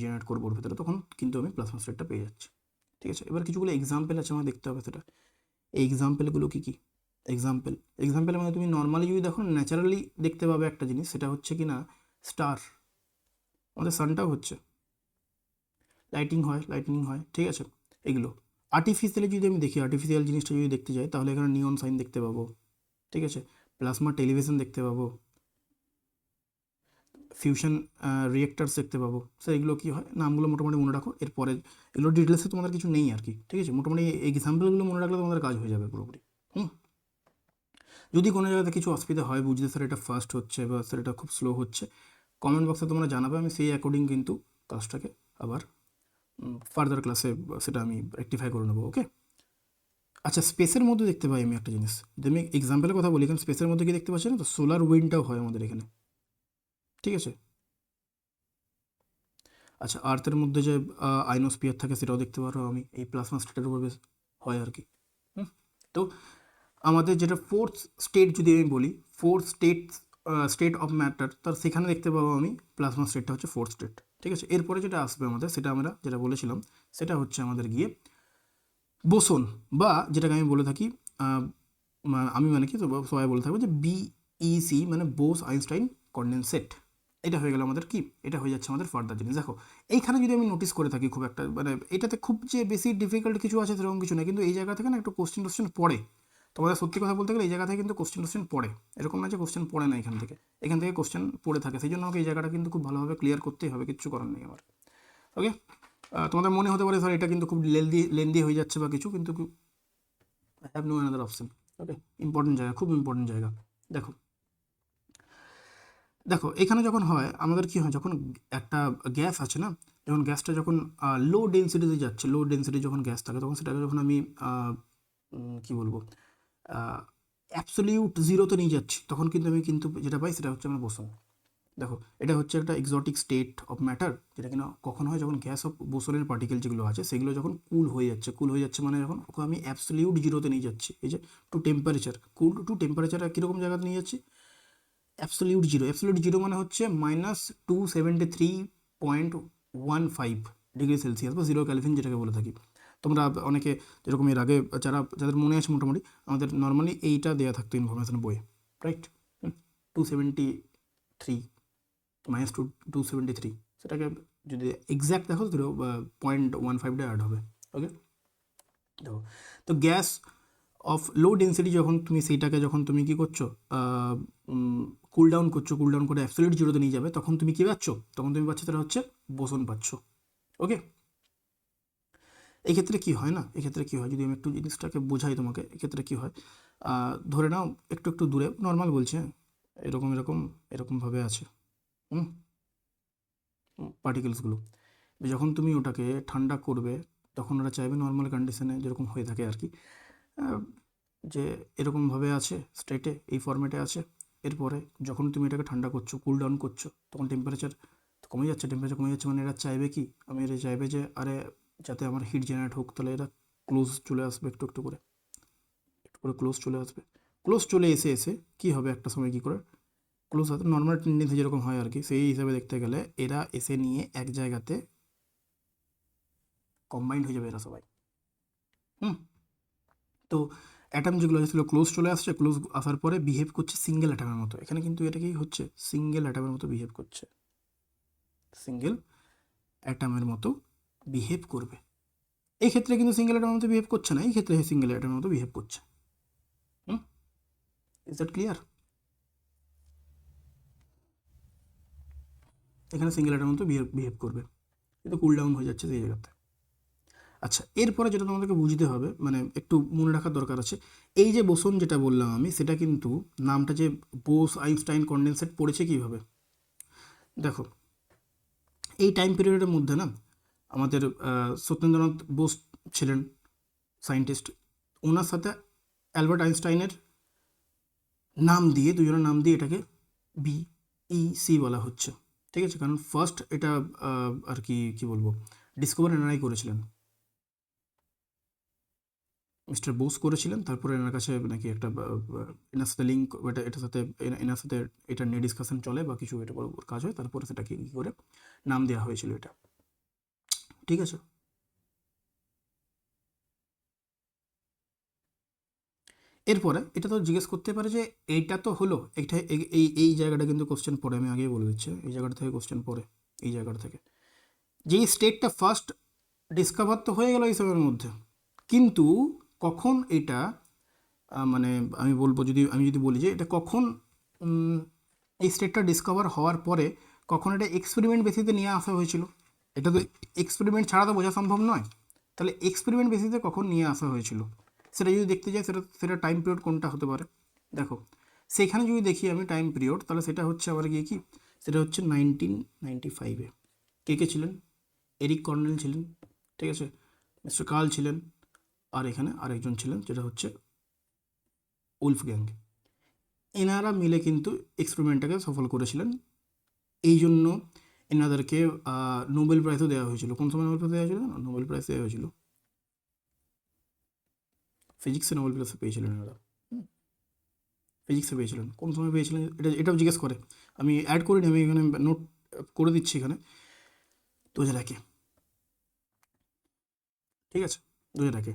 Speaker 1: জেনারেট করবো ওর ভেতরে, তখন কিন্তু আমি প্লাজমা স্টেটটা পেয়ে যাচ্ছি, ঠিক আছে। এবার কিছুগুলো এক্সাম্পল আছে আমার দেখতে হবে সেটা, এই এক্সাম্পলগুলো কী কী, এক্সাম্পলের মানে তুমি নর্মালি যদি দেখো ন্যাচারালি দেখতে পাবে একটা জিনিস, সেটা হচ্ছে কি না, স্টার, আমাদের সানটাও হচ্ছে, লাইটিনিং হয়, ঠিক আছে। এগুলো আর্টিফিশিয়ালি যদি আমি দেখি, আর্টিফিশিয়াল জিনিসটা যদি দেখতে যাই, তাহলে এখানে নিয়ন সাইন দেখতে পাবো, ঠিক আছে, প্লাজমা টেলিভিশন দেখতে পাবো, ফিউশন রিয়েক্টার্স দেখতে পাবো। স্যার এগুলো কী হয়, নামগুলো মোটামুটি মনে রাখো, এরপরে এগুলো ডিটেলসে তোমাদের কিছু নেই আর কি, ঠিক আছে, মোটামুটি এই এক্সাম্পলগুলো মনে রাখলে তোমাদের কাজ হয়ে যাবে পুরোপুরি। যদি কোনো জায়গাতে কিছু অসুবিধা হয় বুঝতে, স্যার এটা ফাস্ট হচ্ছে বা স্যার এটা খুব স্লো হচ্ছে, কমেন্ট বক্সে তোমরা জানাবে, আমি সেই অ্যাকর্ডিং কিন্তু কাজটাকে আবার ফার্দার ক্লাসে সেটা আমি রেক্টিফাই করে নেবো, ওকে। আচ্ছা, স্পেসের মধ্যে দেখতে পাই আমি একটা জিনিস, যদি আমি এক্সাম্পলের কথা বলি, কারণ স্পেসের মধ্যে কি দেখতে পাচ্ছি না তো, সোলার উইন্ডটাও হয় আমাদের এখানে, ঠিক আছে। আচ্ছা, আর্থের মধ্যে যে আইনোস্ফিয়ার থাকে সেটাও দেখতে পারো আমি, এই প্লাজমা স্টেটের উপর বেশ হয় আর কি। তো আমাদের যেটা ফোর্থ স্টেট যদি আমি বলি, ফোর্থ স্টেট অফ ম্যাটার, তার সেখানে দেখতে পাবো আমি প্লাজমা স্টেটটা হচ্ছে ফোর্থ স্টেট, ঠিক আছে। এরপরে যেটা আসবে আমাদের, সেটা আমরা যেটা বলেছিলাম, সেটা হচ্ছে আমাদের গিয়ে বোসন, বা যেটাকে আমি বলে থাকি আমি মানে কি, সবাই বলে থাকবো যে বিইসি, মানে বোস আইনস্টাইন কনডেনসেট। এটা হয়ে গেল আমাদের কি, এটা হয়ে যাচ্ছে আমাদের ফার্দার জিনিস। দেখো এইখানে যদি আমি নোটিস করে থাকি, খুব একটা মানে এটাতে খুব যে বেশি ডিফিকাল্ট কিছু আছে সেরকম কিছু না, কিন্তু এই জায়গা থেকে না একটু কোশ্চেন পড়ে, তোমাদের সত্যি কথা বলতে গেলে এই জায়গা থেকে কিন্তু কোশ্চেন পড়ে, এরকম না যে কোশ্চেন পড়ে না, এখান থেকে কোশ্চেন পড়ে থাকে, সেই জন্য আমাকে এই জায়গাটা কিন্তু খুব ভালোভাবে ক্লিয়ার করতেই হবে, কিচ্ছু করার নেই আমার, ওকে। তোমাদের মনে হতে পারে স্যার এটা কিন্তু খুব লেন্দি হয়ে যাচ্ছে বা কিছু, কিন্তু I have no another option, okay. Important জায়গা, খুব ইম্পর্টেন্ট জায়গা। দেখো দেখো এখানে যখন হয় আমাদের কি হয়, যখন একটা গ্যাস আছে না, যখন গ্যাসটা যখন লো ডেন্সিটিতে যাচ্ছে, লো ডেন্সিটি যখন গ্যাস থাকে, তখন সেটাকে যখন আমি কি বলবো, অ্যাবসলিউট জিরোতে নিয়ে যাচ্ছি, তখন কিন্তু আমি কিন্তু যেটা পাই সেটা হচ্ছে আমার বোসন। দেখো এটা হচ্ছে একটা এক্সোটিক স্টেট অফ ম্যাটার, যেটা কিনা কখন হয়, যখন গ্যাস অফ বোসনের পার্টিকেল যেগুলো আছে সেগুলো যখন কুল হয়ে যাচ্ছে মানে যখন ওকে আমি অ্যাবসলিউট জিরোতে নিয়ে যাচ্ছি, এই যে টু টেম্পারেচার, কুল টু টেম্পারেচার কীরকম জায়গাতে নিয়ে যাচ্ছি, অ্যাবসলিউট জিরো মানে হচ্ছে -273.15 ডিগ্রি সেলসিয়াস বা 0 ক্যালভিন যেটাকে বলে থাকি। তোমরা অনেকে যেরকম এর আগে যাদের মনে আছে মোটামুটি, আমাদের নর্মালি এইটা দেওয়া থাকতো ইনফরমেশন বইয়ে, রাইট, 273 -273, সেটাকে যদি এক্স্যাক্ট দেখো তো 0.15 অ্যাড হবে, ওকে। দেখো, তো গ্যাস অফ লো ডেন্সিটি যখন তুমি সেইটাকে যখন তুমি কী করছো, কুল ডাউন করে অ্যাবসলিউট জিরোতে নিয়ে যাবে, তখন তুমি কী পাচ্ছ, তখন তুমি পাচ্ছ তারা হচ্ছে বোসন পাচ্ছ, ওকে। এক্ষেত্রে কী হয় না, এক্ষেত্রে কী হয় যদি আমি একটু জিনিসটাকে বোঝাই তোমাকে, এক্ষেত্রে কী হয়, ধরে নাও একটু দূরে, নর্মাল বলছি, হ্যাঁ, এরকমভাবে আছে পার্টিকেলসগুলো, যখন তুমি ওটাকে ঠান্ডা করবে, তখন ওরা চাইবে নর্মাল কন্ডিশনে যেরকম হয়ে থাকে আর কি, যে এরকমভাবে আছে স্টেটে, এই ফরম্যাটে আছে। এরপরে যখন তুমি এটাকে ঠান্ডা করছো, কুল ডাউন করছো, তখন টেম্পারেচার কমে যাচ্ছে, মানে এরা চাইবে কি, এরা চাইবে যে আরে যাতে আমার হিট জেনারেট হোক, তাহলে এরা ক্লোজ চলে আসবে, একটু করে ক্লোজ চলে আসবে। ক্লোজ চলে এসে কী হবে একটা সময়, কী করে ক্লোজ হতে নর্মাল টেন্ডেন্সি যেরকম হয় আর কি, সেই হিসাবে দেখতে গেলে এরা এসে নিয়ে এক জায়গাতে কম্বাইন্ড হয়ে যাবে এরা সবাই, তো অ্যাটম যেগুলো আছে সেগুলো ক্লোজ চলে আসছে, ক্লোজ আসার পরে বিহেভ করছে সিঙ্গেল অ্যাটমের মতো। এখানে কিন্তু এটা কি হচ্ছে, সিঙ্গেল অ্যাটমের মতো বিহেভ করছে, সিঙ্গেল অ্যাটমের মতো বিহেভ করবে। এই ক্ষেত্রে কিন্তু সিঙ্গেল অ্যাটমের মতো বিহেভ করছে না, এই ক্ষেত্রে সিঙ্গেল অ্যাটমের মতো বিহেভ করছে। Is that clear? এখানে সিঙ্গেল অ্যাটমের মতো বিহেভ করবে, কিন্তু কুল ডাউন হয়ে যাচ্ছে সেই জায়গাতে। আচ্ছা, এরপরে যেটা তোমাদেরকে বুঝতে হবে, মানে একটু মনে রাখার দরকার আছে, এই যে বোসন যেটা বললাম আমি, সেটা কিন্তু নামটা যে বোস আইনস্টাইন কনডেনসেট পড়েছে কীভাবে দেখো। এই টাইম পিরিয়ডের মধ্যে না আমাদের সত্যেন্দ্রনাথ বোস ছিলেন সায়েন্টিস্ট, ওনার সাথে অ্যালবার্ট আইনস্টাইনের নাম দিয়ে, দুজনের নাম দিয়ে এটাকে বিইসি বলা হচ্ছে, ঠিক আছে? কারণ ফার্স্ট এটা আর কি বলবো, ডিসকভার এনারাই করেছিলেন, মিস্টার বোস করেছিলেন। তারপরে এনার কাছে নাকি একটা এনার সাথে লিঙ্ক, এটার সাথে এনার সাথে এটা নিয়ে ডিসকাশন চলে বা কিছু এটা কাজ হয়, তারপরে সেটাকে কী করে নাম দেওয়া হয়েছিল এটা, ঠিক আছে? এরপরে এটা তো জিজ্ঞেস করতে পারে যে এইটা তো হলো, এইটা এই জায়গাটা কিন্তু কোশ্চেন পড়ে, আমি আগেই বলে দিচ্ছি, এই জায়গাটা থেকে কোশ্চেন পড়ে, এই জায়গাটা থেকে। যেই স্টেটটা ফার্স্ট ডিসকভার তো হয়ে গেল এই সবের মধ্যে, কিন্তু কখন এটা মানে আমি বলবো, আমি যদি বলি যে এটা কখন এই স্টেটটা ডিসকভার হওয়ার পরে কখন এটা এক্সপেরিমেন্ট বেসিসে নিয়ে আসা হয়েছিল, এটা তো এক্সপেরিমেন্ট ছাড়া তো বোঝা সম্ভব নয়। তাহলে এক্সপেরিমেন্ট বেসিসে কখন নিয়ে আসা হয়েছিল সেটা যদি দেখতে যাই, সেটা টাইম পিরিয়ড কোনটা হতে পারে দেখো। সেখানে যদি দেখি আমি টাইম পিরিয়ড, তাহলে সেটা হচ্ছে আবার গিয়ে কি, সেটা হচ্ছে 1995-এ। কে ছিলেন? এরিক কর্নেল ছিলেন, ঠিক আছে, মিস্টার কার্ল ছিলেন, আর এখানে আরেকজন ছিলেন যেটা হচ্ছে উলফগ্যাং। এনারা মিলে কিন্তু এক্সপেরিমেন্টটাকে সফল করেছিলেন, এই জন্য এনাদেরকে নোবেল প্রাইজও দেওয়া হয়েছিল। কোন সময় নোবেল প্রাইজ দেওয়া হয়েছিল? নোবেল প্রাইজ দেওয়া হয়েছিল, ফিজিক্সে নোবেল প্রাইজ পেয়েছিলেন এনারা, ফিজিক্সে পেয়েছিলেন। কোন সময় পেয়েছিলেন এটাও জিজ্ঞেস করে, আমি অ্যাড করিনি, আমি এখানে নোট করে দিচ্ছি এখানে, 2001-এ, ঠিক আছে, 2001-এ।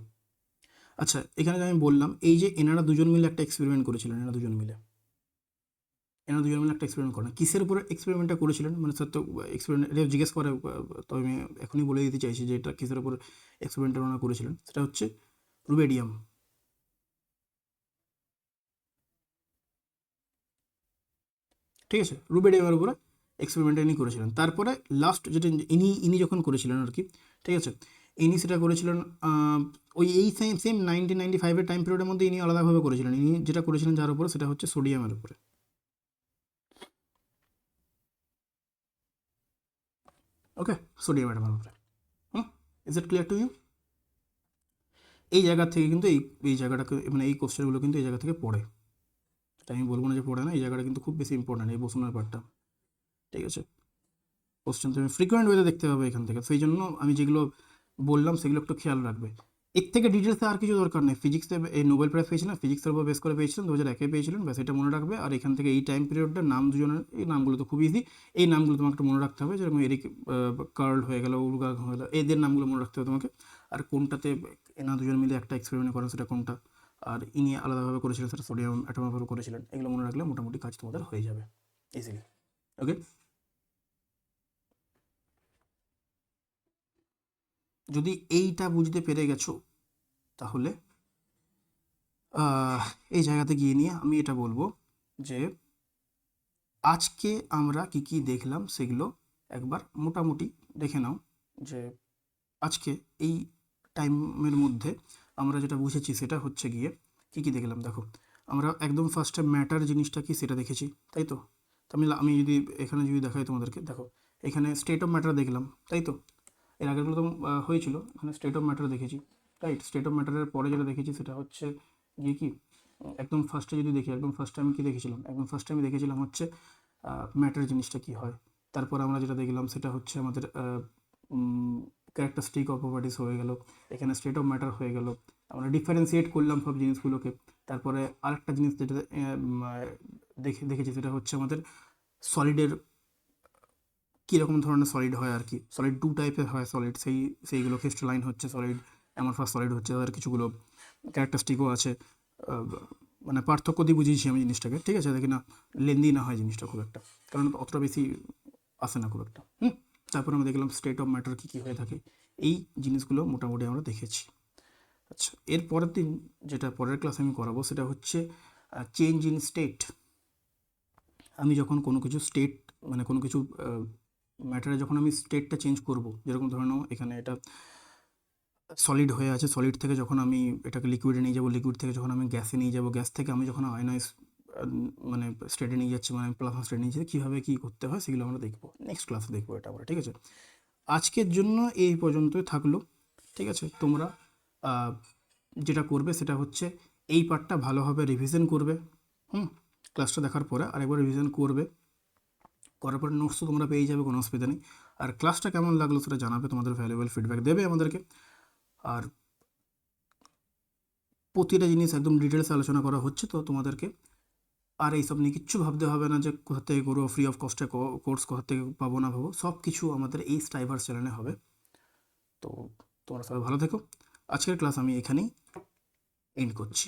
Speaker 1: আচ্ছা, এখানে আমি বললাম এই যে এনারা দুজন মিলে একটা এক্সপেরিমেন্ট করেছিলেন, এনারা দুজন মিলে একটা এক্সপেরিমেন্ট করেন। কিসের উপরে এক্সপেরিমেন্টটা করেছিলেন, মানে স্যার তো এক্সপেরিমেন্ট এটা জিজ্ঞেস করে, তো আমি এখনই বলে দিতে চাইছি যে এটা কিসের উপর এক্সপেরিমেন্টটা ওনারা করেছিলেন। সেটা হচ্ছে রুবেডিয়াম, ঠিক আছে, রুবেডিয়ামের উপরে এক্সপেরিমেন্টটা ইনি করেছিলেন। তারপরে লাস্ট যেটা ইনি যখন করেছিলেন আর কি, ঠিক আছে, ইনি সেটা করেছিলেন ওই এই সেম 1995-এর টাইম পিরিয়ডের মধ্যে ইনি আলাদাভাবে করেছিলেন। ইনি যেটা করেছিলেন যার উপরে, সেটা হচ্ছে সোডিয়ামের উপরে, ওকে, সোডিয়াম অ্যাটমের উপরে। Is it clear to you? এই জায়গা থেকে কিন্তু এই জায়গাটাকে, মানে এই কোশ্চেনগুলো কিন্তু এই জায়গা থেকে পড়ে, তাই আমি বলবো না যে পড়ে না, এই জায়গাটা কিন্তু খুব বেশি ইম্পর্ট্যান্ট, এই বসুনের পার্টটা, ঠিক আছে? কোশ্চেন তুমি ফ্রিকোয়েন্ট ওয়েতে দেখতে পাবে এখান থেকে, সেই জন্য আমি যেগুলো বললাম সেগুলো একটু খেয়াল রাখবে। এর থেকে ডিটেলসে আর কিছু দরকার নেই। ফিজিক্সে এই নোবেল প্রাইজ পেয়েছিলেন, ফিজিক্সের উপর বেস করে পেয়েছিলেন, 2001-এ পেয়েছিলেন, ব্যাস এটা মনে রাখবে। আর এখান থেকে এই টাইম পিরিয়ডটার নাম দুজনের, এই নামগুলো তো খুব ইজি, এই নামগুলো তোমাকে একটু মনে রাখতে হবে, যেরকম এরিক কার্ল হয়ে গেল, উলগা হয়ে গেল, এদের নামগুলো মনে রাখতে হবে তোমাকে। আর কোনটাতে এনা দুজন মিলে একটা এক্সপেরিমেন্ট করেন সেটা কোনটা, আর ইনি আলাদাভাবে করেছিলেন সেটা সোডিয়াম অ্যাটমের উপর করেছিলেন, এগুলো মনে রাখলে মোটামুটি কাজ তোমাদের হয়ে যাবে ইজিলি, ওকে? যদি এইটা বুঝতে পেরে গেছো, তাহলে এই জায়গাতে গিয়ে নিয়ে আমি এটা বলবো যে আজকে আমরা কি কি দেখলাম সেগুলো একবার মোটামুটি দেখে নাও। যে আজকে এই টাইমের মধ্যে আমরা যেটা বুঝেছি সেটা হচ্ছে গিয়ে কি কি দেখলাম দেখো। আমরা একদম ফার্স্টে ম্যাটার জিনিসটা কি সেটা দেখেছি, তাই তো? তো আমি যদি এখানে যদি দেখাই তোমাদেরকে, দেখো এখানে স্টেট অফ ম্যাটার দেখলাম, তাই তো? এর আগেরগুলো তো হয়েছিল, এখানে স্টেট অফ ম্যাটার দেখেছি, রাইট? স্টেট অফ ম্যাটারের পরে যেটা দেখেছি সেটা হচ্ছে গিয়ে কি, একদম ফার্স্টে যদি দেখি, একদম ফার্স্টে আমি কী দেখেছিলাম, একদম ফার্স্টে আমি দেখেছিলাম হচ্ছে ম্যাটার জিনিসটা কী হয়। তারপর আমরা যেটা দেখলাম সেটা হচ্ছে আমাদের ক্যারেক্টারিস্টিক অফ প্রপার্টিস হয়ে গেল, এখানে স্টেট অফ ম্যাটার হয়ে গেল, আমরা ডিফারেন্সিয়েট করলাম সব জিনিসগুলোকে। তারপরে আরেকটা জিনিস যেটা দেখেছি সেটা হচ্ছে আমাদের সলিডের কীরকম ধরনের সলিড হয় আর কি, সলিড 2 টাইপের হয় সলিড, সেইগুলো ক্রিস্টালাইন হচ্ছে সলিড, অ্যামরফাস সলিড হচ্ছে, তাদের কিছুগুলো ক্যারেক্টারিস্টিকও আছে। মানে পার্থক্য দিয়ে বুঝিয়েছি আমি জিনিসটাকে, ঠিক আছে, দেখি না লেন্দি না হয় জিনিসটা খুব একটা, কারণ অতটা বেশি আসে না খুব একটা। তারপর আমরা দেখলাম স্টেট অফ ম্যাটার কী কী হয়ে থাকে, এই জিনিসগুলো মোটামুটি আমরা দেখেছি। আচ্ছা, এর পরের দিন যেটা পরের ক্লাস আমি করাবো সেটা হচ্ছে চেঞ্জ ইন স্টেট। আমি যখন কোনো কিছু স্টেট মানে কোনো কিছু ম্যাটারে যখন আমি স্টেটটা চেঞ্জ করব, যেরকম ধরে নাও এখানে এটা সলিড হয়ে আছে, সলিড থেকে যখন আমি এটাকে লিকুইডে নিয়ে যাবো, লিকুইড থেকে যখন আমি গ্যাসে নিয়ে যাবো, গ্যাস থেকে আমি যখন আয়নাইজ মানে স্টেটে নিয়ে যাচ্ছি, মানে প্লাজমা স্টেটে নিয়ে যাচ্ছি, কীভাবে কী করতে হয় সেগুলো আমরা দেখবো নেক্সট ক্লাসে, দেখবো এটা আমরা, ঠিক আছে। আজকের জন্য এই পর্যন্তই থাকলো, ঠিক আছে। তোমরা যেটা করবে সেটা হচ্ছে এই পার্টটা ভালোভাবে রিভিশন করবে, ক্লাসটা দেখার পরে আরেকবার রিভিশন করবে, করার পরে নোটসও তোমরা পেয়ে যাবে, কোনো অসুবিধা নেই। আর ক্লাসটা কেমন লাগলো সেটা জানাবে, তোমাদের ভ্যালুয়েবল ফিডব্যাক দেবে আমাদেরকে। আর প্রতিটা জিনিস একদম ডিটেলসে আলোচনা করা হচ্ছে, তো তোমাদেরকে আর এইসব নিয়ে কিচ্ছু ভাবতে হবে না যে কোথা থেকে করবো, ফ্রি অফ কস্টে কোর্স কোথা থেকে পাবো না পাবো, সব কিছু আমাদের এই স্টাইভার চ্যানেলে হবে। তো তোমরা সবাই ভালো থেকো, আজকের ক্লাস আমি এখানেই এন্ড করছি।